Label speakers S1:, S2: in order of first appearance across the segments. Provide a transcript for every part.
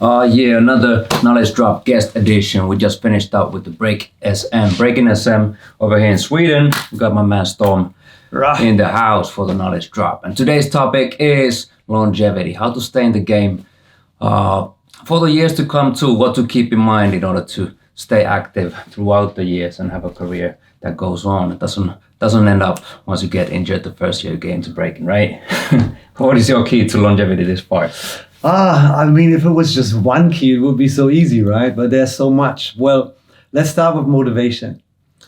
S1: Yeah, another Knowledge Drop guest edition. We just finished up with the Breaking SM over here in Sweden. We got my man Storm in the house for the Knowledge Drop. And today's topic is longevity, how to stay in the game for the years to come too, what to keep in mind in order to stay active throughout the years and have a career that goes on. It doesn't end up once you get injured the first year you get into breaking, right? What is your key to longevity this far?
S2: I mean, if it was just one key, it would be so easy, right? But there's so much. Well, let's start with motivation.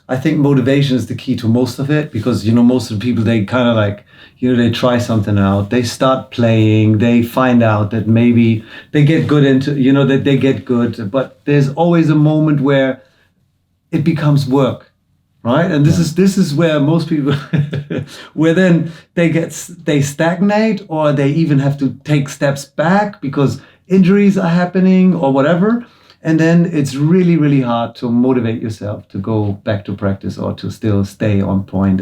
S2: I think motivation is the key to most of it because, most of the people, they kind of like, they try something out. They start playing. They find out that maybe they get good into, that they get good. But there's always a moment where it becomes work, right? And this is where most people, where then they stagnate or they even have to take steps back because injuries are happening or whatever. And then it's really, really hard to motivate yourself to go back to practice or to still stay on point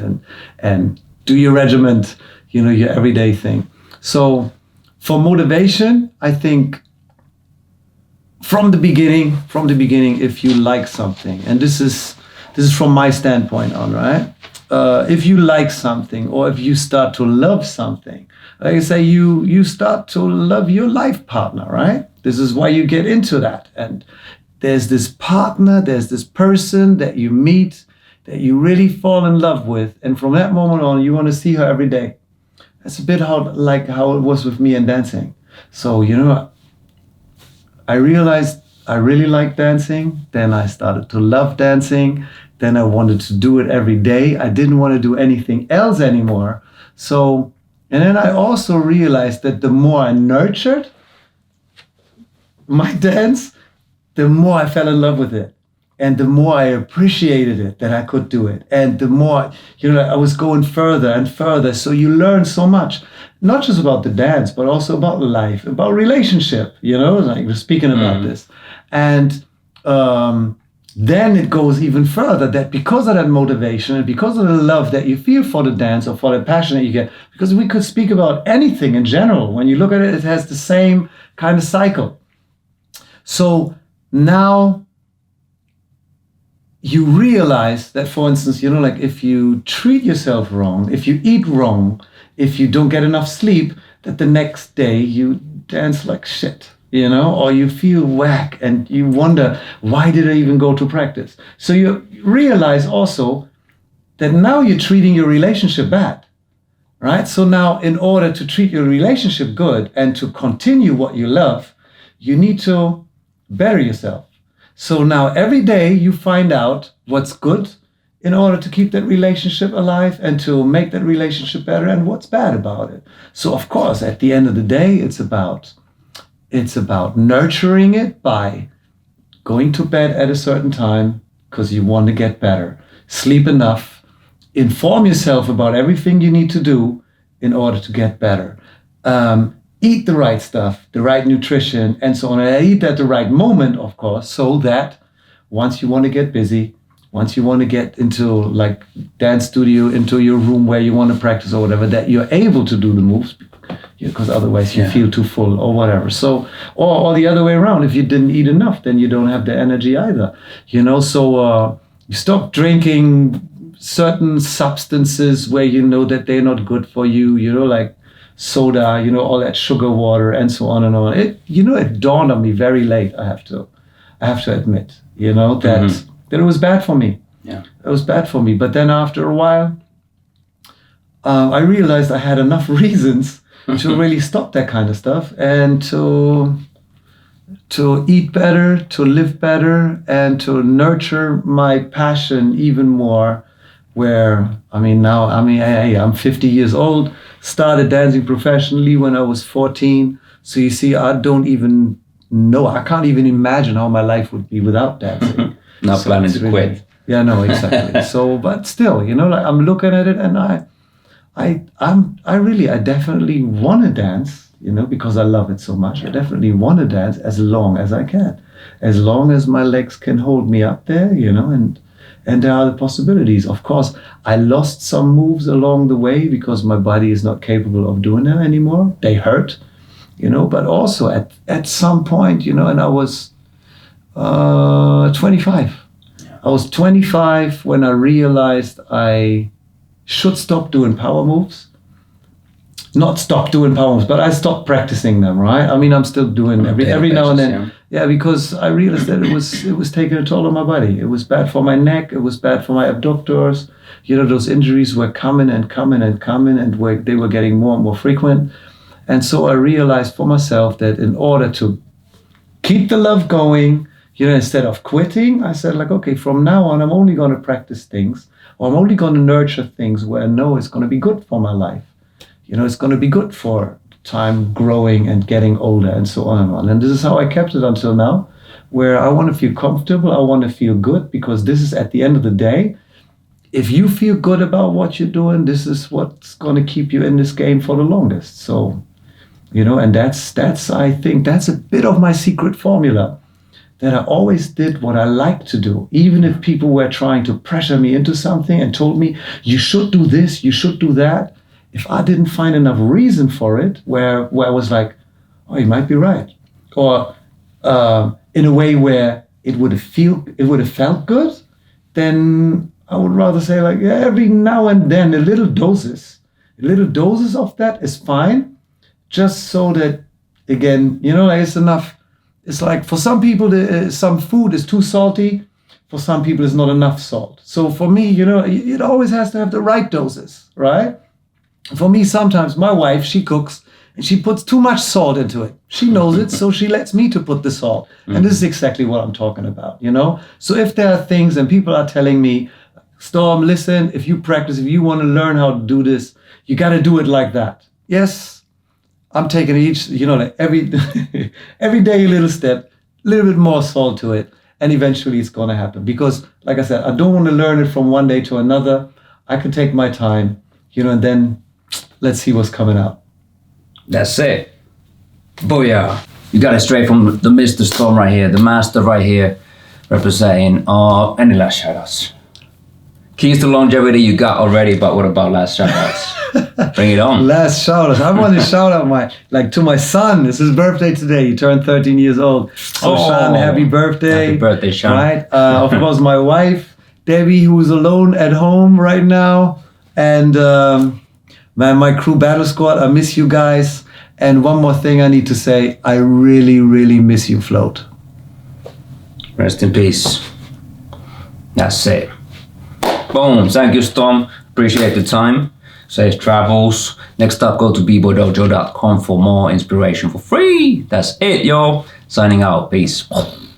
S2: and do your regiment, your everyday thing. So for motivation, I think from the beginning, if you like something, and this is from my standpoint on, right? If you like something or if you start to love something, like I say, you start to love your life partner, right? This is why you get into that. And there's this partner, there's this person that you meet, that you really fall in love with. And from that moment on, you want to see her every day. That's a bit how it was with me in dancing. So, I realized I really like dancing. Then I started to love dancing. Then I wanted to do it every day. I didn't want to do anything else anymore. So, and then I also realized that the more I nurtured my dance, the more I fell in love with it. And the more I appreciated it, that I could do it. And the more, I was going further and further. So you learn so much, not just about the dance, but also about life, about relationship, like we're speaking about this. And then it goes even further that because of that motivation and because of the love that you feel for the dance or for the passion that you get, because we could speak about anything in general. When you look at it, it has the same kind of cycle. So now you realize that, for instance, like if you treat yourself wrong, if you eat wrong, if you don't get enough sleep, that the next day you dance like shit, or you feel whack and you wonder, why did I even go to practice? So you realize also that now you're treating your relationship bad, right? So now in order to treat your relationship good and to continue what you love, you need to better yourself. So now every day you find out what's good in order to keep that relationship alive and to make that relationship better and what's bad about it. So of course, at the end of the day, it's about nurturing it by going to bed at a certain time because you want to get better. Sleep enough. Inform yourself about everything you need to do in order to get better. Eat the right stuff, the right nutrition, and so on. And I eat at the right moment, of course, so that once you want to get busy, once you want to get into like dance studio, into your room where you want to practice or whatever, that you're able to do the moves, because otherwise you feel too full or whatever. So, or the other way around, if you didn't eat enough, then you don't have the energy either. So you stop drinking certain substances where you know that they're not good for you, like soda, all that sugar water and so on and on. It dawned on me very late, I have to admit, that it was bad for me. Yeah. It was bad for me. But then after a while, I realized I had enough reasons to really stop that kind of stuff and to eat better, to live better, and to nurture my passion even more. Where, I'm 50 years old, started dancing professionally when I was 14. So you see, I don't even know, I can't even imagine how my life would be without dancing.
S1: Not planning to quit.
S2: Yeah, no, exactly. So, but still, I'm looking at it and I definitely want to dance, because I love it so much. Yeah. I definitely want to dance as long as I can, as long as my legs can hold me up there, and there are the possibilities. Of course, I lost some moves along the way because my body is not capable of doing them anymore. They hurt, but also at some point, and I was 25. I was 25 when I realized I should stop doing power moves. Not stop doing power moves, but I stopped practicing them, right? I mean, I'm still doing every now and then. Yeah, because I realized that it was taking a toll on my body. It was bad for my neck. It was bad for my abductors. Those injuries were coming and coming and coming, and they were getting more and more frequent. And so I realized for myself that in order to keep the love going, instead of quitting, I said, like, okay, from now on, I'm only going to practice things, or I'm only going to nurture things where I know it's going to be good for my life. It's going to be good for time growing and getting older and so on and on. And this is how I kept it until now, where I want to feel comfortable. I want to feel good, because this is at the end of the day, if you feel good about what you're doing, this is what's going to keep you in this game for the longest. So, and that's I think that's a bit of my secret formula, that I always did what I like to do, even if people were trying to pressure me into something and told me, you should do this, you should do that. If I didn't find enough reason for it, where I was like, oh, you might be right, or in a way where it would have felt good, then I would rather say, like, yeah, every now and then a little doses of that is fine, just so that, again, it's enough. It's like for some people, some food is too salty. For some people, it's not enough salt. So for me, it always has to have the right doses, right? For me, sometimes my wife, she cooks and she puts too much salt into it. She knows it, so she lets me to put the salt. And this is exactly what I'm talking about, So if there are things and people are telling me, Storm, listen, if you want to learn how to do this, you got to do it like that. Yes, I'm taking each, like every day a little step, a little bit more salt to it, and eventually it's going to happen. Because, like I said, I don't want to learn it from one day to another. I can take my time, and then let's see what's coming out.
S1: That's it. Booyah. You got it straight from the Mr. Storm right here, the master right here, representing any last shoutouts? Keys to longevity you got already, but what about last shoutouts? Bring it on.
S2: Last shoutouts. I want to shout out to my son. It's his birthday today. He turned 13 years old. So Sean, happy birthday.
S1: Happy birthday, Sean.
S2: Right? Of course, my wife, Debbie, who's alone at home right now. And my crew battle squad, I miss you guys. And one more thing I need to say, I really, really miss you, Float.
S1: Rest in peace. That's it. Boom. Thank you, Storm. Appreciate the time. Safe travels. Next up, go to BBOYDojo.com for more inspiration for free. That's it, y'all. Signing out. Peace.